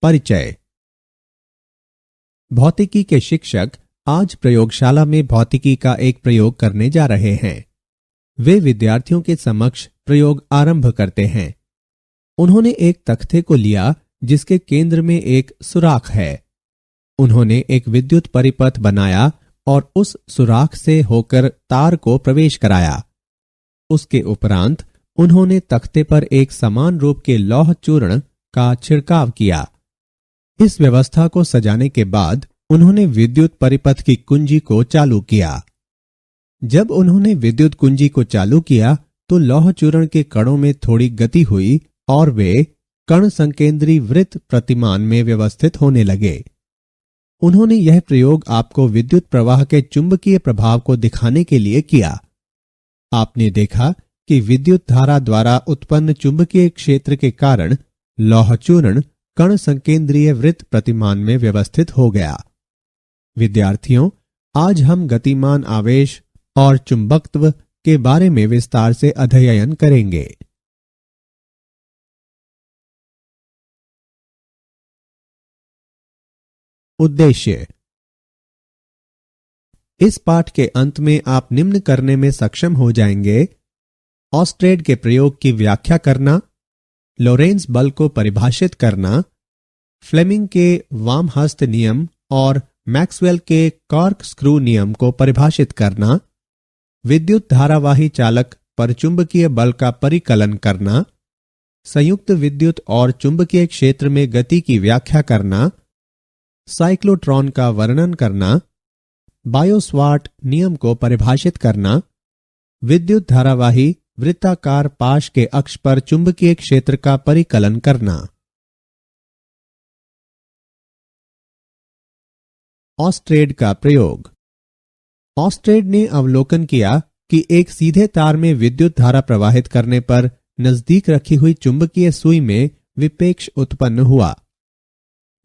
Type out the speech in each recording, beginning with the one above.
परिचय। भौतिकी के शिक्षक आज प्रयोगशाला में भौतिकी का एक प्रयोग करने जा रहे हैं। वे विद्यार्थियों के समक्ष प्रयोग आरंभ करते हैं। उन्होंने एक तख्ते को लिया जिसके केंद्र में एक सुराख है। उन्होंने एक विद्युत परिपथ बनाया और उस सुराख से होकर तार को प्रवेश कराया। उसके उपरांत उन्होंने तख्ते पर एक समान रूप के लौह चूर्ण का छिड़काव किया। इस व्यवस्था को सजाने के बाद उन्होंने विद्युत परिपथ की कुंजी को चालू किया। जब उन्होंने विद्युत कुंजी को चालू किया तो लौह चूर्ण के कणों में थोड़ी गति हुई और वे कण संकेंद्री वृत्त प्रतिमान में व्यवस्थित होने लगे। उन्होंने यह प्रयोग आपको विद्युत प्रवाह के चुंबकीय प्रभाव को दिखाने के लिए किया। आपने देखा कि विद्युत धारा द्वारा उत्पन्न चुंबकीय क्षेत्र के कारण लौह चूर्ण कण संकेंद्रीय वृत्त प्रतिमान में व्यवस्थित हो गया। विद्यार्थियों, आज हम गतिमान आवेश और चुंबकत्व के बारे में विस्तार से अध्ययन करेंगे। उद्देश्य। इस पाठ के अंत में आप निम्न करने में सक्षम हो जाएंगे: ऑस्ट्रेड के प्रयोग की व्याख्या करना, लोरेंज बल को परिभाषित करना, फ्लेमिंग के वामहस्त नियम और मैक्सवेल के कॉर्क स्क्रू नियम को परिभाषित करना, विद्युत धारावाही चालक पर चुंबकीय बल का परिकलन करना, संयुक्त विद्युत और चुंबकीय क्षेत्र में गति की व्याख्या करना, साइक्लोट्रॉन का वर्णन करना, बायो-स्वार्ट नियम को परिभाषित करना, विद्युत धारावाही वृत्ताकार पाश के अक्ष पर चुंबकीय क्षेत्र का परिकलन करना। ऑस्ट्रेड का प्रयोग। ऑस्ट्रेड ने अवलोकन किया कि एक सीधे तार में विद्युत धारा प्रवाहित करने पर नजदीक रखी हुई चुंबकीय सुई में विपेक्ष उत्पन्न हुआ।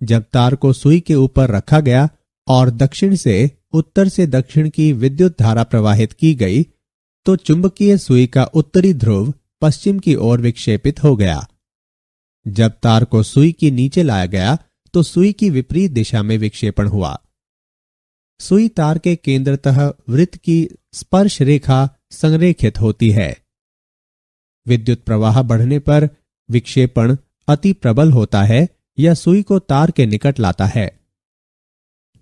जब तार को सुई के ऊपर रखा गया और दक्षिण से उत्तर से दक्षिण की विद्युत धारा प्रवाहित की गई तो चुंबकीय सुई का उत्तरी ध्रुव पश्चिम की ओर विक्षेपित हो गया। जब तार को सुई के नीचे लाया गया तो सुई की विपरीत दिशा में विक्षेपण हुआ। सुई तार के केंद्रतः वृत्त की स्पर्श रेखा संरेखित होती है। विद्युत प्रवाह बढ़ने पर विक्षेपण अति प्रबल होता है या सुई को तार के निकट लाता है।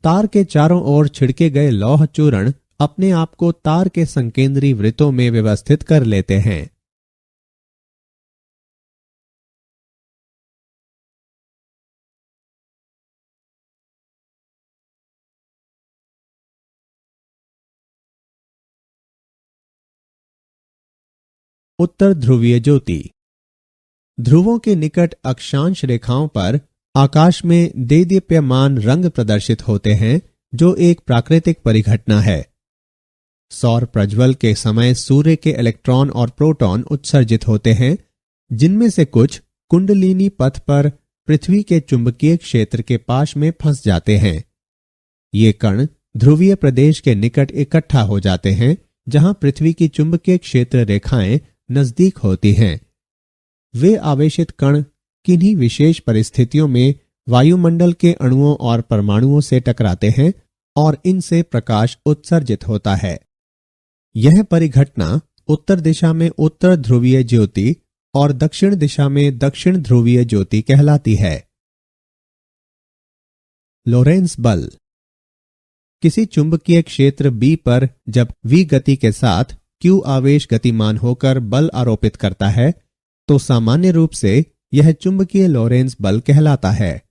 तार के चारों ओर छिड़के गए लौह चूर्ण अपने आप को तार के संकेंद्री वृत्तों में व्यवस्थित कर लेते हैं। उत्तर ध्रुवीय ज्योति। ध्रुवों के निकट अक्षांश रेखाओं पर आकाश में देदीप्यमान रंग प्रदर्शित होते हैं, जो एक प्राकृतिक परिघटना है। सौर प्रज्वल के समय सूर्य के इलेक्ट्रॉन और प्रोटॉन उत्सर्जित होते हैं, जिनमें से कुछ कुंडलिनी पथ पर पृथ्वी के चुंबकीय क्षेत्र के पाश में फंस जाते हैं। ये कण ध्रुवीय प्रदेश के निकट इकट्ठा हो जाते हैं, जहां पृथ्वी की चुंबकीय क्षेत्र रेखाएं नजदीक होती हैं। वे आवेशित कण किन्हीं विशेष परिस्थितियों में वायुमंडल के अणुओं और परमाणुओं से टकराते हैं और इनसे प्रकाश उत्सर्जित होता है। यह परिघटना उत्तर दिशा में उत्तर ध्रुवीय ज्योति और दक्षिण दिशा में दक्षिण ध्रुवीय ज्योति कहलाती है। लोरेंज बल। किसी चुंबकीय क्षेत्र B पर जब V गति के साथ Q आवेश गतिमान होकर बल आरोपित करता है तो सामान्य रूप से यह चुंबकीय लोरेंज बल कहलाता है।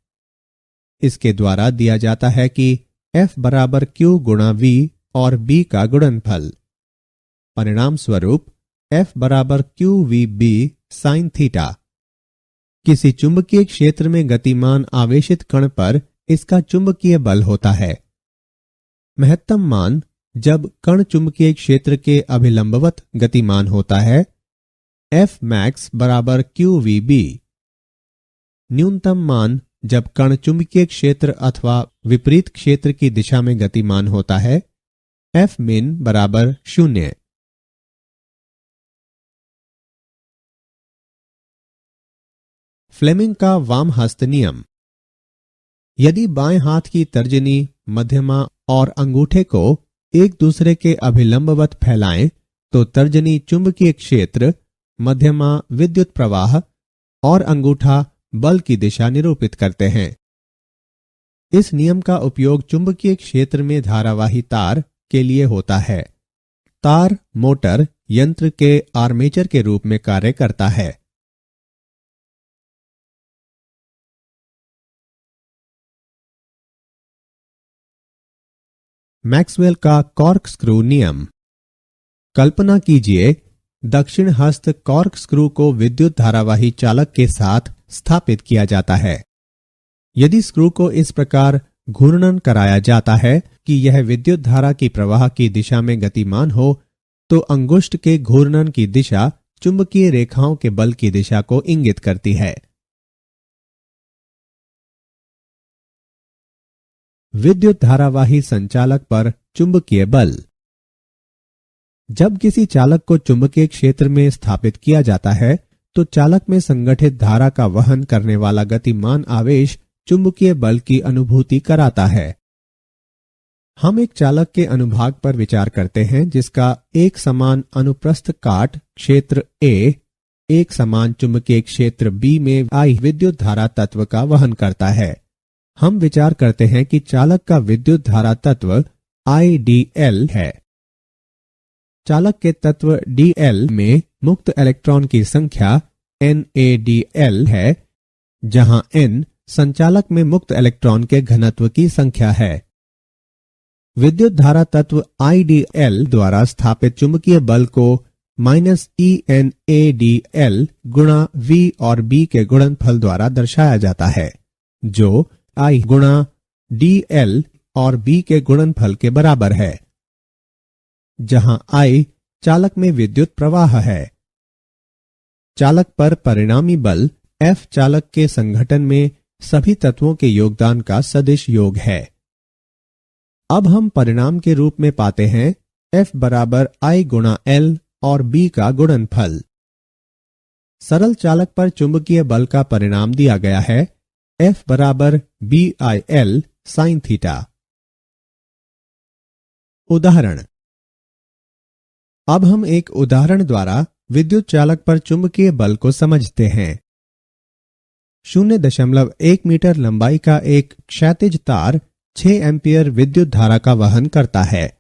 इसके द्वारा दिया जाता है कि F बराबर Q गुणा V और B का गुणनफल। परिणाम स्वरूप F बराबर QVB sin थीटा। किसी चुंबकीय क्षेत्र में गतिमान आवेशित कण पर इसका चुंबकीय बल होता है। महत्तम मान जब कण चुंबकीय क्षेत्र के अभिलंबवत गतिमान होता है, F max बराबर QVB। न्यूनतम मान जब कण चुंबकीय क्षेत्र अथवा विपरीत क्षेत्र की दिशा में गतिमान होता है, F min बराबर 0। फ्लेमिंग का वाम हस्त नियम। यदि बाएं हाथ की तर्जनी, मध्यमा और अंगूठे को एक दूसरे के अभिलंबवत फैलाएं तो तर्जनी चुंबकीय क्षेत्र, मध्यमा विद्युत प्रवाह और अंगूठा बल की दिशा निरूपित करते हैं। इस नियम का उपयोग चुंबकीय क्षेत्र में धारावाही तार के लिए होता है। तार मोटर यंत्र के आर्मेचर के रूप में कार्य करता है। मैक्सवेल का कॉर्कस्क्रू नियम। कल्पना कीजिए, दक्षिण हस्त कॉर्कस्क्रू को विद्युत धारावाही चालक के साथ स्थापित किया जाता है। यदि स्क्रू को इस प्रकार घूर्णन कराया जाता है कि यह विद्युत धारा की प्रवाह की दिशा में गतिमान हो, तो अंगुष्ठ के घूर्णन की दिशा चुंबकीय रेखाओं के बल की दिशा को इंगित करती है। विद्युत धारावाही संचालक पर चुंबकीय बल। जब किसी चालक को चुंबकीय क्षेत्र में स्थापित किया जाता है तो चालक में संगठित धारा का वहन करने वाला गतिमान आवेश चुंबकीय बल की अनुभूति कराता है। हम एक चालक के अनुभाग पर विचार करते हैं जिसका एक समान अनुप्रस्थ काट क्षेत्र A एक समान चुंबकीय क्षेत्र B में आई विद्युत धारा तत्व का वहन करता है। हम विचार करते हैं कि चालक का विद्युत धारा तत्व IDL है। चालक के तत्व DL में मुक्त इलेक्ट्रॉन की संख्या NaDL है, जहां N संचालक में मुक्त इलेक्ट्रॉन के घनत्व की संख्या है। विद्युत धारा तत्व IDL द्वारा स्थापित चुंबकीय बल को -ENaDL गुणा V और B के गुणनफल द्वारा दर्शाया जाता है, जो I गुणा DL और B के गुणनफल के बराबर है, जहां I चालक में विद्युत प्रवाह है। चालक पर परिणामी बल F चालक के संघटन में सभी तत्वों के योगदान का सदिश योग है। अब हम परिणाम के रूप में पाते हैं F बराबर I गुणा L और B का गुणनफल। सरल चालक पर चुंबकीय बल का परिणाम दिया गया है F बराबर BIL sin थीटा। उदाहरण। अब हम एक उदाहरण द्वारा विद्युत चालक पर चुंबकीय बल को समझते हैं। 0.1 मीटर लंबाई का एक क्षैतिज तार 6 एम्पीयर विद्युत धारा का वहन करता है।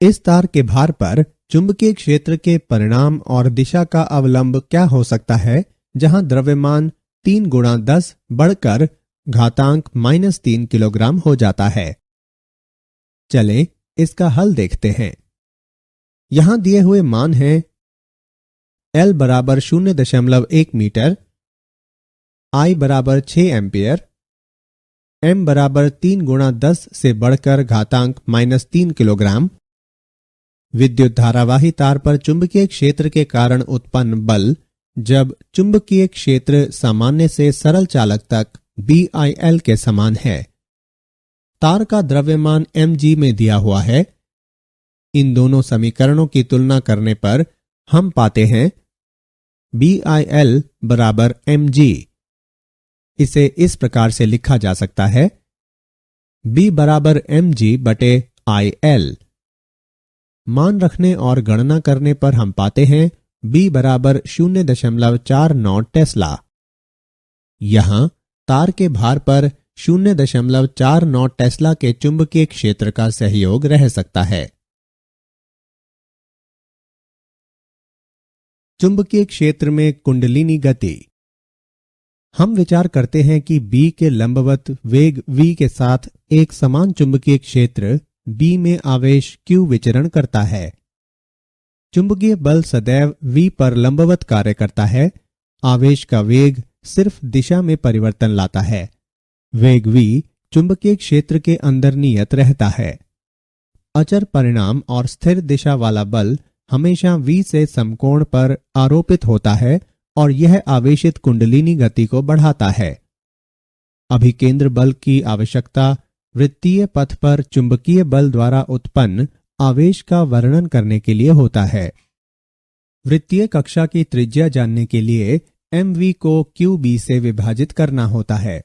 इस तार के भार पर चुंबकीय क्षेत्र के परिणाम और दिशा का अवलंब क्या हो सकता है, जहां द्रव्यमान 3 गुणा 10 बढ़कर घातांक -3 किलोग्राम हो जाता है। चलें इसका हल देखते हैं। यहां दिए हुए मान हैं L बराबर 0.1 मीटर, I बराबर 6 एम्पियर, M बराबर 3 गुणा 10 से बढ़कर घातांक -3 किलोग्राम। विद्युत धारावाही तार पर चुंबकीय क्षेत्र के कारण उत्पन्न बल जब चुंबकीय क्षेत्र सामान्य से सरल चालक तक BIL के समान है। तार का द्रव्यमान mg में दिया हुआ है। इन दोनों समीकरणों की तुलना करने पर हम पाते हैं BIL बराबर mg। इसे इस प्रकार से लिखा जा सकता है B बराबर mg बटे IL। मान रखने और गणना करने पर हम पाते हैं B बराबर 0.49 टेस्ला। यहां तार के भार पर 0.49 टेस्ला के चुंबकीय क्षेत्र का सहयोग रह सकता है। चुंबकीय क्षेत्र में कुंडलिनी गति। हम विचार करते हैं कि B के लंबवत वेग V के साथ एक समान चुंबकीय क्षेत्र B में आवेश Q विचरण करता है। चुंबकीय बल सदैव V पर लंबवत कार्य करता है। आवेश का वेग सिर्फ दिशा में परिवर्तन लाता है। वेग V चुंबकीय क्षेत्र के अंदर नियत रहता है। अचर परिणाम और स्थिर दिशा वाला बल हमेशा V से समकोण पर आरोपित होता है और यह आवेशित कुंडलिनी गति को बढ़ाता है। अभिकेंद्र बल की आवश्यकता वृत्तीय पथ पर चुंबकीय बल द्वारा उत्पन्न आवेश का वर्णन करने के लिए होता है। वृत्तीय कक्षा की त्रिज्या जानने के लिए mv को qb से विभाजित करना होता है।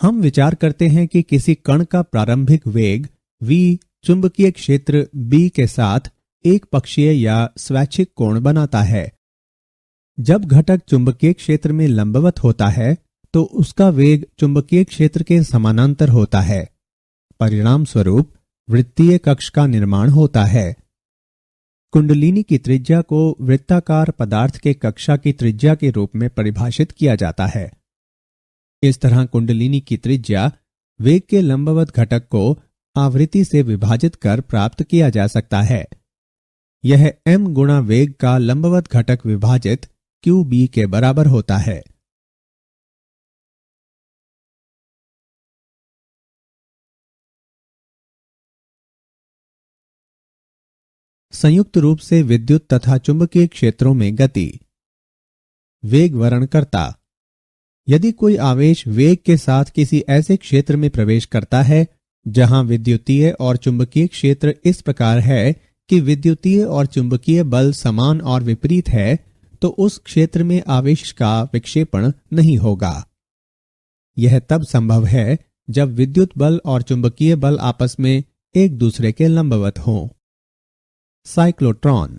हम विचार करते हैं कि किसी कण का प्रारंभिक वेग v चुंबकीय क्षेत्र b के साथ एक पक्षीय या स्वैच्छिक कोण बनाता है। जब घटक चुंबकीय क्षेत्र में लंबवत होता है तो उसका वेग चुंबकीय क्षेत्र के समानांतर होता है। परिणाम स्वरूप वृत्तीय कक्ष का निर्माण होता है। कुंडलिनी की त्रिज्या को वृत्ताकार पदार्थ के कक्षा की त्रिज्या के रूप में परिभाषित किया जाता है। इस तरह कुंडलिनी की त्रिज्या वेग के लंबवत घटक को आवृत्ति से विभाजित कर प्राप्त किया जा सकता है। यह m गुणा वेग का लंबवत घटक विभाजित qb के बराबर होता है। संयुक्त रूप से विद्युत तथा चुंबकीय क्षेत्रों में गति। वेग वर्णनकर्ता। यदि कोई आवेश वेग के साथ किसी ऐसे क्षेत्र में प्रवेश करता है जहां विद्युतीय और चुंबकीय क्षेत्र इस प्रकार है कि विद्युतीय और चुंबकीय बल समान और विपरीत है, तो उस क्षेत्र में आवेश का विक्षेपण नहीं होगा। यह तब संभव है जब विद्युत बल और चुंबकीय बल आपस में एक दूसरे के लंबवत हों। साइक्लोट्रॉन।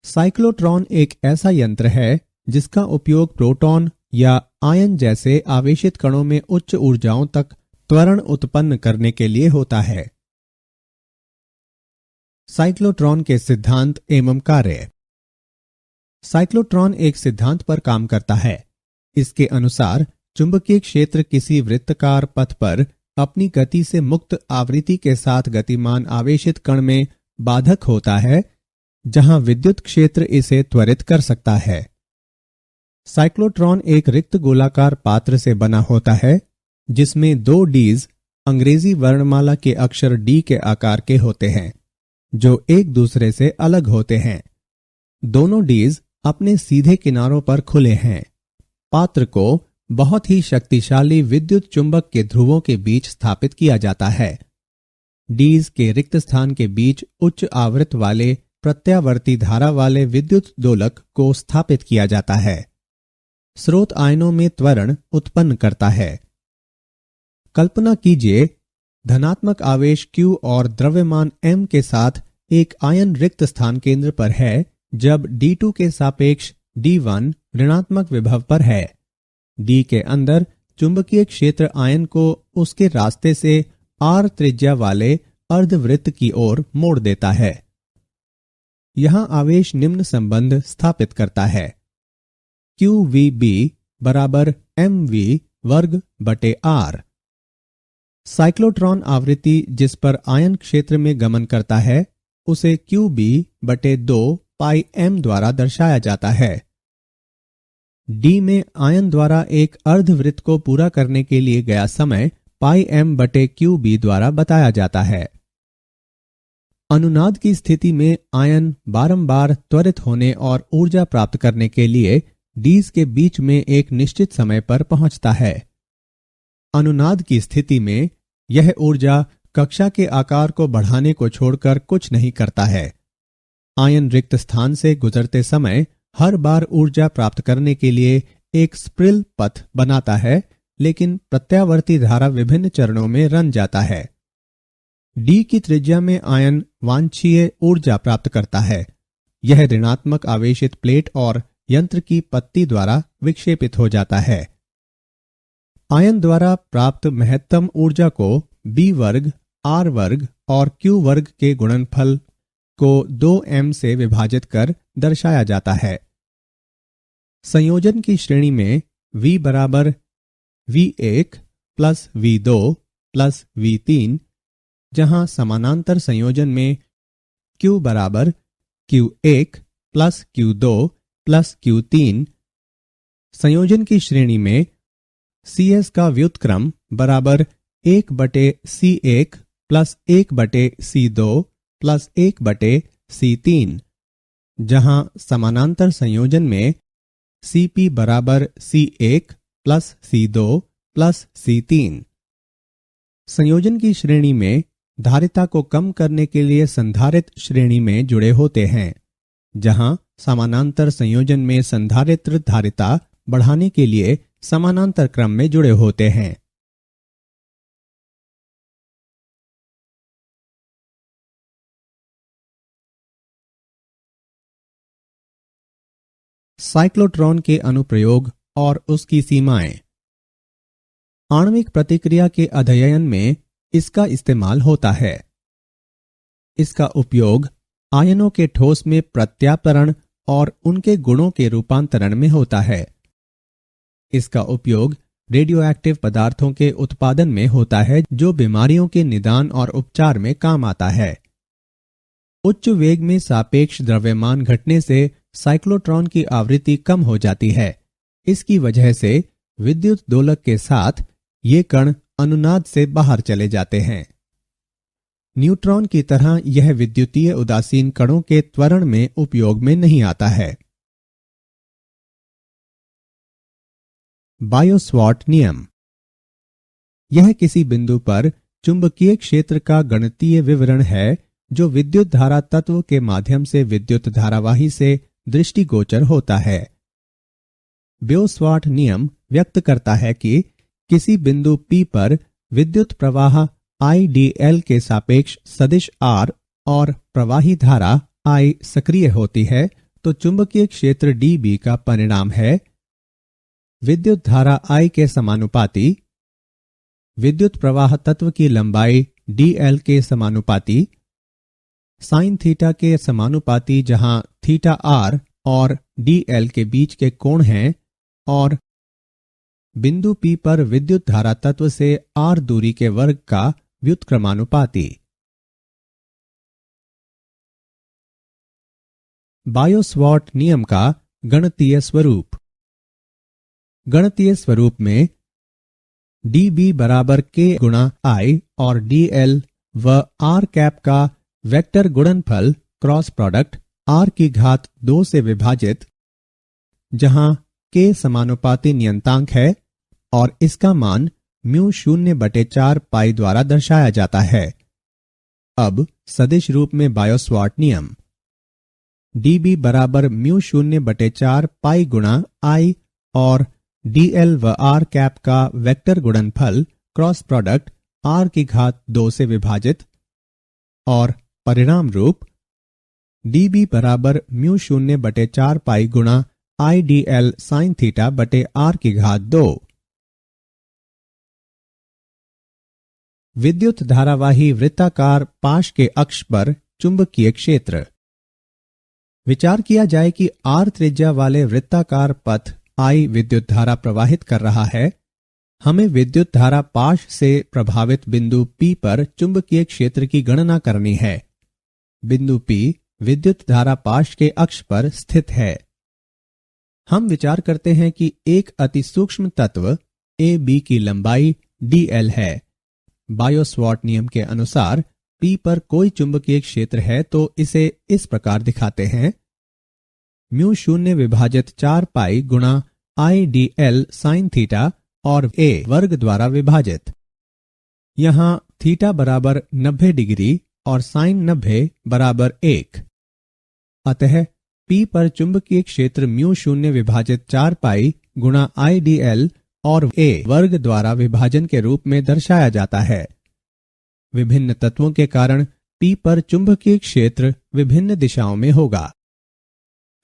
साइक्लोट्रॉन एक ऐसा यंत्र है जिसका उपयोग प्रोटॉन या आयन जैसे आवेशित कणों में उच्च ऊर्जाओं तक त्वरण उत्पन्न करने के लिए होता है। साइक्लोट्रॉन के सिद्धांत एवं कार्य। साइक्लोट्रॉन एक सिद्धांत पर काम करता है। इसके अनुसार चुंबकीय क्षेत्र किसी वृत्ताकार पथ पर अपनी गति से मुक्त आवृत्ति के साथ गतिमान आवेशित कण में बाधक होता है, जहां विद्युत क्षेत्र इसे त्वरित कर सकता है। साइक्लोट्रॉन एक रिक्त गोलाकार पात्र से बना होता है जिसमें दो डीज अंग्रेजी वर्णमाला के अक्षर डी के आकार के होते हैं, जो एक दूसरे से अलग होते हैं। दोनों डीज अपने सीधे किनारों पर खुले हैं। पात्र को बहुत ही शक्तिशाली विद्युत चुंबक के ध्रुवों के बीच स्थापित किया जाता है। डीज के रिक्त स्थान के बीच उच्च आवृत्ति वाले प्रत्यावर्ती धारा वाले विद्युत दोलक को स्थापित किया जाता है। स्रोत आयनों में त्वरण उत्पन्न करता है। कल्पना कीजिए, धनात्मक आवेश Q और द्रव्यमान m के साथ एक आयन रिक्त स्थान केंद्र पर है जब D2 के सापेक्ष D1 ऋणात्मक विभव पर है। D के अंदर चुंबकीय क्षेत्र आयन को उसके रास्ते से r त्रिज्या वाले अर्धवृत्त की ओर मोड़ देता है। यहां आवेश निम्न संबंध स्थापित करता है: QVB बराबर mv वर्ग बटे r। साइक्लोट्रॉन आवृत्ति जिस पर आयन क्षेत्र में गमन करता है उसे QB बटे 2 पाई m द्वारा दर्शाया जाता है। D में आयन द्वारा एक अर्धवृत्त को पूरा करने के लिए गया समय पाई m बटे QB द्वारा बताया जाता है। अनुनाद की स्थिति में आयन बारंबार त्वरित होने और ऊर्जा प्राप्त करने के लिए डीज के बीच में एक निश्चित समय पर पहुंचता है। अनुनाद की स्थिति में यह ऊर्जा कक्षा के आकार को बढ़ाने को छोड़कर कुछ नहीं करता है। आयन रिक्त स्थान से गुजरते समय हर बार ऊर्जा प्राप्त करने के लिए एक स्प्रिल पथ बनाता है, लेकिन प्रत्यावर्ती धारा विभिन्न चरणों में रन जाता है। डी की त्रिज्या में आयन वांछनीय ऊर्जा प्राप्त करता है। यह ऋणात्मक आवेशित प्लेट और यंत्र की पत्ती द्वारा विक्षेपित हो जाता है। आयन द्वारा प्राप्त महत्तम ऊर्जा को b वर्ग, r वर्ग और q वर्ग के गुणनफल को 2m से विभाजित कर दर्शाया जाता है। संयोजन की श्रेणी में v बराबर v1 plus v2 plus v3, जहां समानांतर संयोजन में q बराबर q1 plus q2 plus q3। संयोजन की श्रेणी में CS का व्युत्क्रम बराबर 1 बटे C1 प्लस 1 बटे C2 प्लस 1 बटे C3, जहां समानांतर संयोजन में CP बराबर C1 plus C2 plus C3। संयोजन की श्रेणी में धारिता को कम करने के लिए संधारित्र श्रेणी में जुड़े होते हैं, जहां समानांतर संयोजन में संधारित्र धारिता बढ़ाने के लिए समानांतर क्रम में जुड़े होते हैं। साइक्लोट्रॉन के अनुप्रयोग और उसकी सीमाएं। आणविक प्रतिक्रिया के अध्ययन में इसका इस्तेमाल होता है। इसका उपयोग आयनों के ठोस में प्रत्यापरण और उनके गुणों के रूपांतरण में होता है। इसका उपयोग रेडियोएक्टिव पदार्थों के उत्पादन में होता है, जो बीमारियों के निदान और उपचार में काम आता है। उच्च वेग में सापेक्ष द्रव्यमान घटने से साइक्लोट्रॉन की आवृत्ति कम हो जाती है। इसकी वजह से विद्युत दोलक के साथ ये कण अनुनाद से बाहर चले जाते हैं। न्यूट्रॉन की तरह यह विद्युतीय उदासीन कणों के त्वरण में उपयोग में नहीं आता है। बायो-सवार्ट नियम। यह किसी बिंदु पर चुंबकीय क्षेत्र का गणितीय विवरण है जो विद्युत धारा तत्व के माध्यम से विद्युत धारावाही से दृष्टिगोचर होता है। बायो-सवार्ट नियम व्यक्त करता है कि किसी बिंदु P पर विद्युत प्रवाह IDL के सापेक्ष सदिश R और प्रवाही धारा I सक्रिय होती है तो चुंबकीय क्षेत्र dB का परिणाम है विद्युत धारा I के समानुपाती, विद्युत प्रवाह तत्व की लंबाई dl के समानुपाती, साइन थीटा के समानुपाती जहां थीटा r और dl के बीच के कोण हैं, और बिंदु P पर विद्युत धारा तत्व से r दूरी के वर्ग का व्युत्क्रमानुपाती। बायो-सवार्ट नियम का गणितीय स्वरूप। गणितीय स्वरूप में dB बराबर k गुणा I और dl व r कैप का वेक्टर गुणनफल क्रॉस प्रोडक्ट r की घात 2 से विभाजित, जहां k समानुपाती नियतांक है और इसका मान μ0/4 पाई द्वारा दर्शाया जाता है। अब सदिश रूप में बायो-सवार्ट नियम। dB बराबर μ0/4 पाई गुणा I और dl व r कैप का वेक्टर गुणनफल क्रॉस प्रोडक्ट r की घात 2 से विभाजित, और परिणाम रूप dB बराबर μ0/4 पाई गुणा IDL साइन थीटा बटे r की घात 2। विद्युत धारावाही वृत्ताकार पाश के अक्ष पर चुंबकीय क्षेत्र। विचार किया जाए कि r त्रिज्या वाले वृत्ताकार पथ I विद्युत धारा प्रवाहित कर रहा है। हमें विद्युत धारा पाश से प्रभावित बिंदु P पर चुंबकीय क्षेत्र की गणना करनी है। बिंदु P विद्युत धारा पाश के अक्ष पर स्थित है। हम विचार करते हैं कि एक अति सूक्ष्म तत्व AB की लंबाई dl है। बायो-सवार्ट नियम के अनुसार P पर कोई चुंबकीय क्षेत्र है तो इसे इस प्रकार दिखाते हैं μ0/4 पाई गुणा IDL साइन थीटा और a वर्ग द्वारा विभाजित। यहाँ थीटा बराबर 90 डिग्री और साइन 90 बराबर 1। अतः P पर चुंबकीय क्षेत्र μ0/4 पाई गुणा IDL और a वर्ग द्वारा विभाजन के रूप में दर्शाया जाता है। विभिन्न तत्वों के कारण P पर चुंबकीय क्षेत्र विभिन्न दिशाओं में होगा।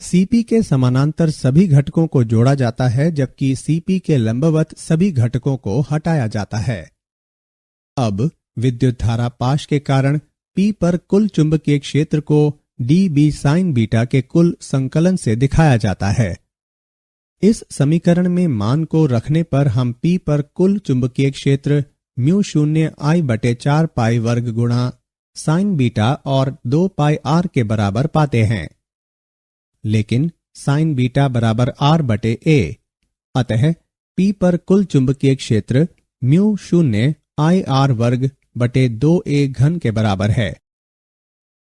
Cp के समानांतर सभी घटकों को जोड़ा जाता है, जबकि Cp के लंबवत सभी घटकों को हटाया जाता है। अब विद्युत धारा पाश के कारण P पर कुल चुंबकीय क्षेत्र को dB साइन बीटा के कुल संकलन से दिखाया जाता है। इस समीकरण में मान को रखने पर हम P पर कुल चुंबकीय क्षेत्र μ0I/4 पाई वर्ग गुणा साइन बीटा और 2 पाई r के बराबर पाते हैं। लेकिन साइन बीटा बराबर r/a, अतः P पर कुल चुंबकीय क्षेत्र μ0I r वर्ग बटे 2a घन के बराबर है।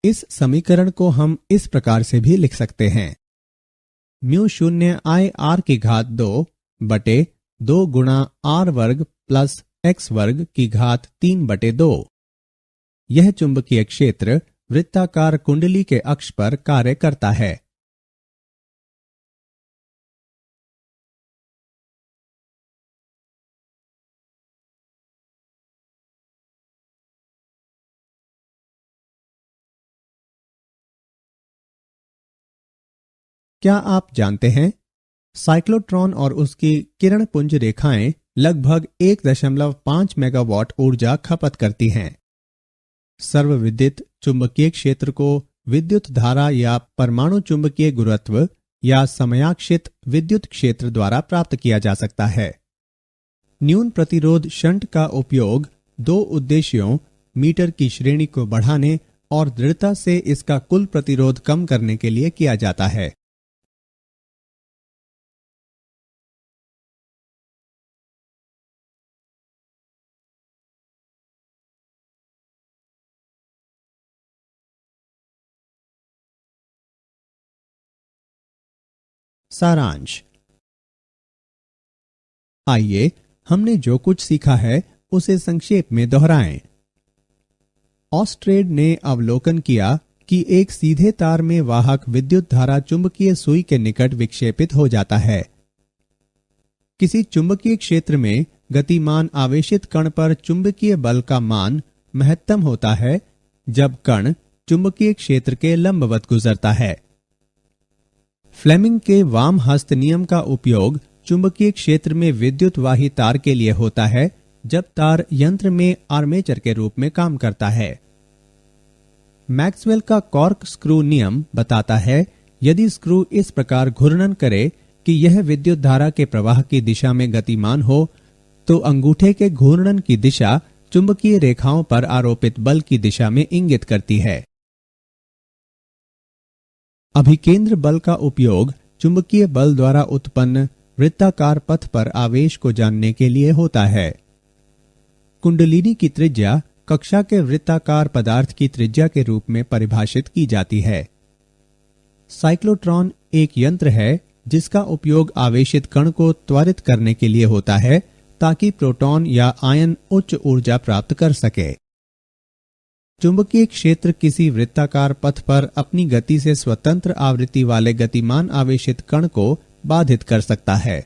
इस समीकरण को हम इस प्रकार से भी लिख सकते हैं। μ0I r की घात 2 बटे 2 गुणा r वर्ग प्लस x वर्ग की घात 3/2। यह चुंबकीय क्षेत्र वृत्ताकार कुंडली के अक्ष पर कार्य करता है। क्या आप जानते हैं, साइक्लोट्रॉन और उसकी किरण पुंज रेखाएं लगभग 1.5 मेगावाट ऊर्जा खपत करती हैं। सर्वविदित चुंबकीय क्षेत्र को विद्युत धारा या परमाणु चुंबकीय गुरुत्व या समयाक्षित विद्युत क्षेत्र द्वारा प्राप्त किया जा सकता है। न्यून प्रतिरोध शंट का उपयोग 2 उद्देश्यों मीटर की श्रेणी को बढ़ाने और दृढ़ता से इसका कुल प्रतिरोध कम करने के लिए किया जाता है। सारांश। आइए हमने जो कुछ सीखा है उसे संक्षेप में दोहराएं। ऑस्ट्रेड ने अवलोकन किया कि एक सीधे तार में वाहक विद्युत धारा चुंबकीय सुई के निकट विक्षेपित हो जाता है। किसी चुंबकीय क्षेत्र में गतिमान आवेशित कण पर चुंबकीय बल का मान महत्तम होता है जब कण चुंबकीय क्षेत्र के लंबवत गुजरता है। फ्लेमिंग के वाम हस्त नियम का उपयोग चुंबकीय क्षेत्र में विद्युत वाही तार के लिए होता है जब तार यंत्र में आर्मेचर के रूप में काम करता है। मैक्सवेल का कॉर्क स्क्रू नियम बताता है, यदि स्क्रू इस प्रकार घूर्णन करे कि यह विद्युत धारा के प्रवाह की दिशा में गतिमान हो, तो अंगूठे के घूर्णन की दिशा चुंबकीय रेखाओं पर आरोपित बल की दिशा में इंगित करती है। अभिकेंद्र बल का उपयोग चुंबकीय बल द्वारा उत्पन्न वृत्ताकार पथ पर आवेश को जानने के लिए होता है। कुंडलिनी की त्रिज्या कक्षा के वृत्ताकार पदार्थ की त्रिज्या के रूप में परिभाषित की जाती है। साइक्लोट्रॉन एक यंत्र है जिसका उपयोग आवेशित कण को त्वरित करने के लिए होता है ताकि प्रोटॉन या आयन उच्च ऊर्जा प्राप्त कर सके। चुंबकीय क्षेत्र किसी वृत्ताकार पथ पर अपनी गति से स्वतंत्र आवृत्ति वाले गतिमान आवेशित कण को बाधित कर सकता है।